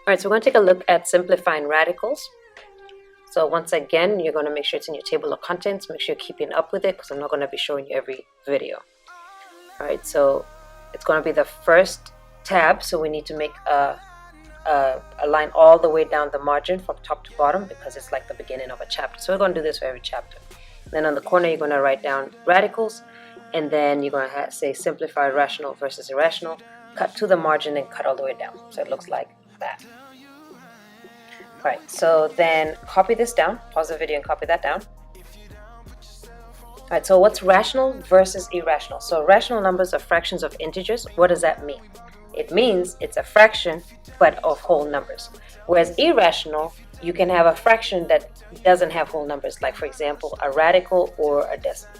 Alright, so we're going to take a look at simplifying radicals. So once again, you're going to make sure it's in your table of contents. Make sure you're keeping up with it because I'm not going to be showing you every video. Alright, so it's going to be the first tab. So we need to make a line all the way down the margin from top to bottom because it's like the beginning of a chapter. So we're going to do this for every chapter. Then on the corner, you're going to write down radicals. And then you're going to say simplify rational versus irrational. Cut to the margin and cut all the way down. So it looks like that. Alright, so then copy this down, pause the video and copy that down. Alright, so what's rational versus irrational? So rational numbers are fractions of integers. What does that mean? It means it's a fraction but of whole numbers. Whereas irrational, you can have a fraction that doesn't have whole numbers, like for example, a radical or a decimal.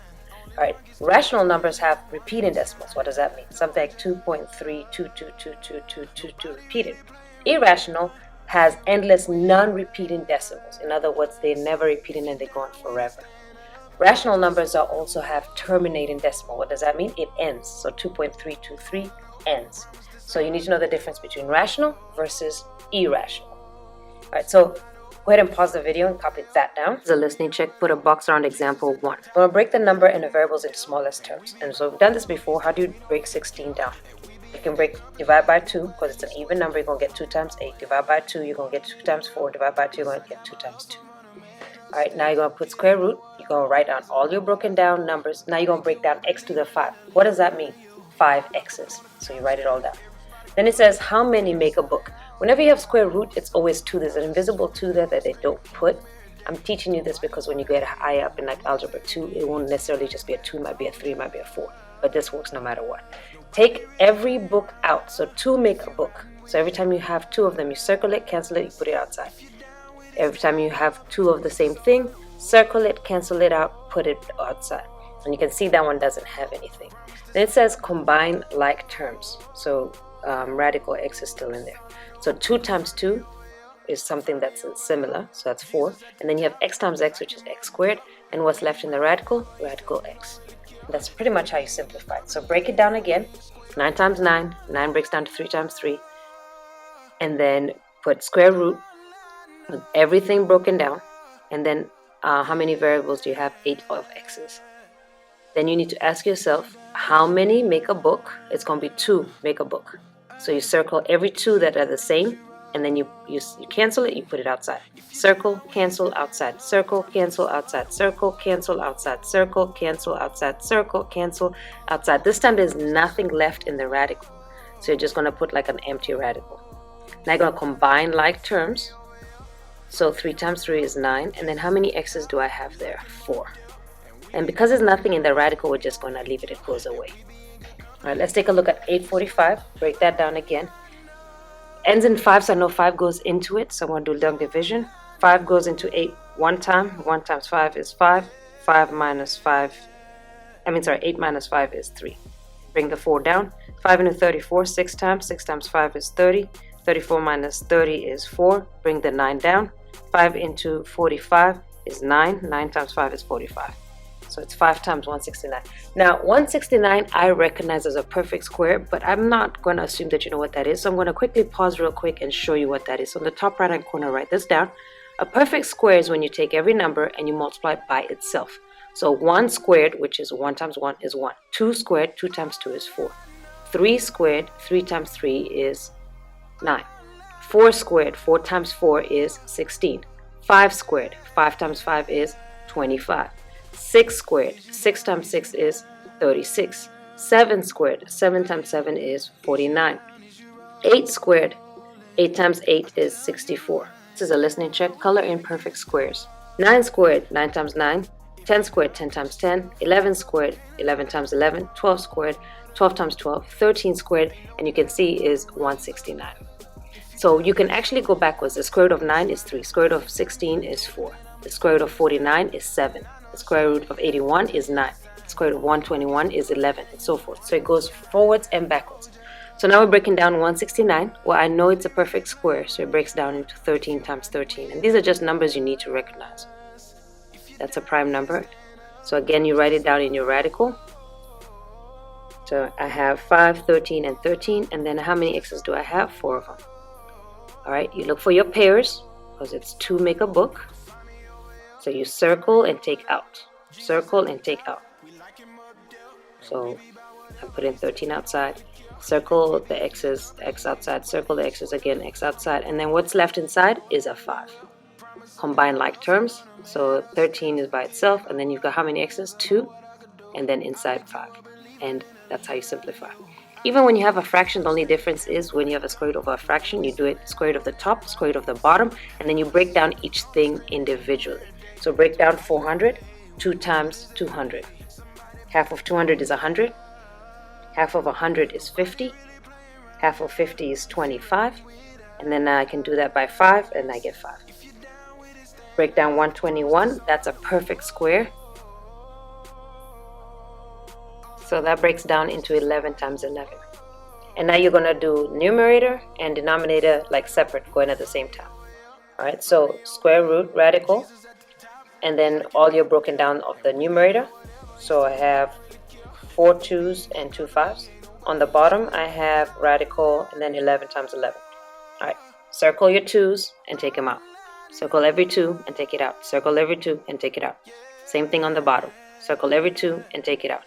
Alright, rational numbers have repeating decimals. What does that mean? Something like 2.3222222 repeated. Irrational has endless non-repeating decimals. In other words, they're never repeating and they're going forever. Rational numbers also have terminating decimal. What does that mean? It ends. So 2.323 ends. So you need to know the difference between rational versus irrational. All right, so go ahead and pause the video and copy that down. As a listening check, put a box around example 1. We're going to break the number and the variables into smallest terms. And so we've done this before. How do you break 16 down? You can divide by 2 because it's an even number. You're going to get 2 times 8. Divide by 2, you're going to get 2 times 4. Divide by 2, you're going to get 2 times 2. All right, now you're going to put square root. You're going to write down all your broken down numbers. Now you're going to break down x to the 5. What does that mean? 5 x's. So you write it all down. Then it says how many make a book. Whenever you have square root, it's always 2. There's an invisible 2 there that they don't put. I'm teaching you this because when you get high up in like algebra 2, it won't necessarily just be a 2, it might be a 3, it might be a 4. But this works no matter what. Take every book out. So 2 make a book. So every time you have 2 of them, you circle it, cancel it, you put it outside. Every time you have 2 of the same thing, circle it, cancel it out, put it outside. And you can see that one doesn't have anything. Then it says combine like terms. So radical x is still in there. So 2 times 2 is something that's similar. So that's 4. And then you have x times x, which is x squared. And what's left in the radical? Radical x. That's pretty much how you simplify it. So break it down again. 9 times 9. 9 breaks down to 3 times 3. And then put square root with everything broken down. And then how many variables do you have? 8 of x's. Then you need to ask yourself, how many make a book? It's going to be 2 make a book. So you circle every 2 that are the same. And then you cancel it, you put it outside. Circle, cancel, outside. Circle, cancel, outside. Circle, cancel, outside. Circle, cancel, outside. Circle, cancel, outside. This time there's nothing left in the radical. So you're just going to put like an empty radical. Now you're going to combine like terms. So 3 times 3 is 9. And then how many x's do I have there? 4. And because there's nothing in the radical, we're just going to leave it. It goes away. All right, let's take a look at 845. Break that down again. Ends in 5, so I know 5 goes into it. So I'm going to do long division. 5 goes into 8 one time. 1 times 5 is 5. 8 minus 5 is 3. Bring the 4 down. 5 into 34, 6 times. 6 times 5 is 30. 34 minus 30 is 4. Bring the 9 down. 5 into 45 is 9. 9 times 5 is 45. So it's 5 times 169. Now, 169 I recognize as a perfect square, but I'm not going to assume that you know what that is. So I'm going to quickly pause real quick and show you what that is. So in the top right-hand corner, write this down. A perfect square is when you take every number and you multiply it by itself. So 1 squared, which is 1 times 1, is 1. 2 squared, 2 times 2 is 4. 3 squared, 3 times 3 is 9. 4 squared, 4 times 4 is 16. 5 squared, 5 times 5 is 25. 6 squared, 6 times 6 is 36. 7 squared, 7 times 7 is 49. 8 squared, 8 times 8 is 64. This is a listening check. Color in perfect squares. 9 squared, 9 times 9. 10 squared, 10 times 10. 11 squared, 11 times 11. 12 squared, 12 times 12. 13 squared, and you can see is 169. So you can actually go backwards. The square root of 9 is 3. Square root of 16 is 4. The square root of 49 is 7. The square root of 81 is 9. The square root of 121 is 11, and so forth. So it goes forwards and backwards. So now we're breaking down 169. Well, I know it's a perfect square, so it breaks down into 13 times 13. And these are just numbers you need to recognize. That's a prime number. So again, you write it down in your radical. So I have 5, 13, and 13. And then how many x's do I have? 4 of them. All right, you look for your pairs because it's 2 make a book. So you circle and take out, circle and take out. So I put in 13 outside, circle the x's, x outside, circle the x's again, x outside, and then what's left inside is a 5. Combine like terms, so 13 is by itself, and then you've got how many x's? 2, and then inside 5. And that's how you simplify. Even when you have a fraction, the only difference is when you have a square root over a fraction, you do it square root of the top, square root of the bottom, and then you break down each thing individually. So break down 400, 2 times 200. Half of 200 is 100. Half of 100 is 50. Half of 50 is 25. And then I can do that by 5, and I get 5. Break down 121, that's a perfect square. So that breaks down into 11 times 11. And now you're going to do numerator and denominator like separate, going at the same time. All right, so square root, radical, and then all your broken down of the numerator. So I have 4 2's and 2 5's. On the bottom, I have radical and then 11 times 11. All right, circle your 2's and take them out. Circle every 2 and take it out. Circle every 2 and take it out. Same thing on the bottom. Circle every 2 and take it out.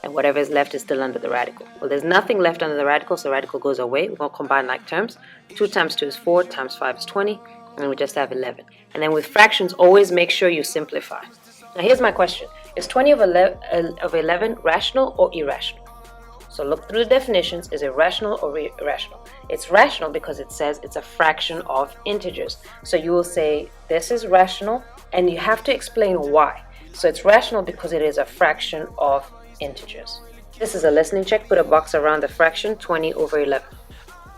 And whatever is left is still under the radical. Well, there's nothing left under the radical, so the radical goes away. We're going to combine like terms. 2 times 2 is 4, times 5 is 20, and we just have 11. And then with fractions, always make sure you simplify. Now here's my question. Is 20 of 11 rational or irrational? So look through the definitions. Is it rational or irrational? It's rational because it says it's a fraction of integers. So you will say this is rational, and you have to explain why. So it's rational because it is a fraction of integers. This is a listening check. Put a box around the fraction 20 over 11.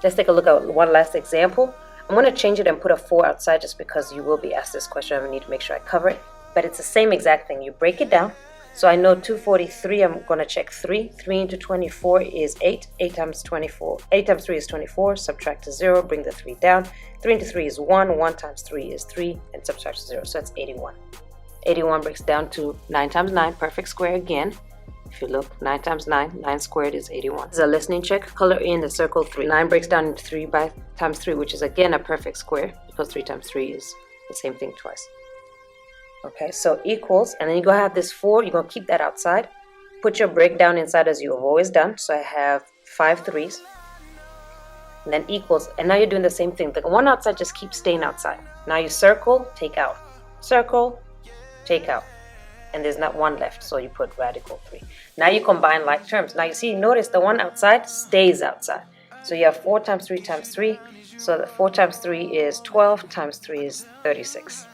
Let's take a look at one last example. I'm going to change it and put a 4 outside just because you will be asked this question. I need to make sure I cover it. But it's the same exact thing. You break it down. So I know 243, I'm going to check 3. 3 into 24 is 8. 8 times 24. 8 times 3 is 24. Subtract to 0. Bring the 3 down. 3 into 3 is 1. 1 times 3 is 3. And subtract to 0. So that's 81. 81 breaks down to 9 times 9. Perfect square again. If you look, 9 times 9, 9 squared is 81. This is a listening check. Color in the circle 3. 9 breaks down into 3 times 3, which is again a perfect square because 3 times 3 is the same thing twice. Okay, so equals, and then you're going to have this 4. You're going to keep that outside. Put your breakdown inside as you have always done. So I have 5 3's. And then equals, and now you're doing the same thing. The one outside just keeps staying outside. Now you circle, take out. Circle, take out. And there's not one left, so you put radical 3. Now you combine like terms. Now you see, notice the one outside stays outside. So you have 4 times 3 times 3. So the 4 times 3 is 12, times 3 is 36.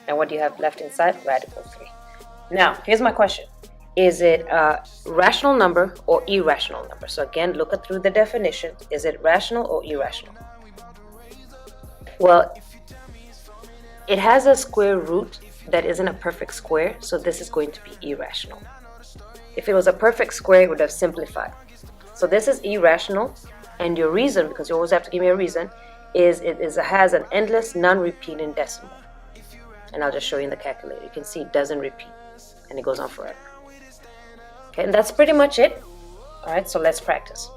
And what do you have left inside? Radical 3. Now, here's my question. Is it a rational number or irrational number? So again, look through the definition. Is it rational or irrational? Well, it has a square root that isn't a perfect square, so this is going to be irrational. If it was a perfect square, it would have simplified. So this is irrational, and your reason, because you always have to give me a reason, is it has an endless non-repeating decimal. And I'll just show you in the calculator. You can see it doesn't repeat, and it goes on forever. Okay, and that's pretty much it. All right, so let's practice.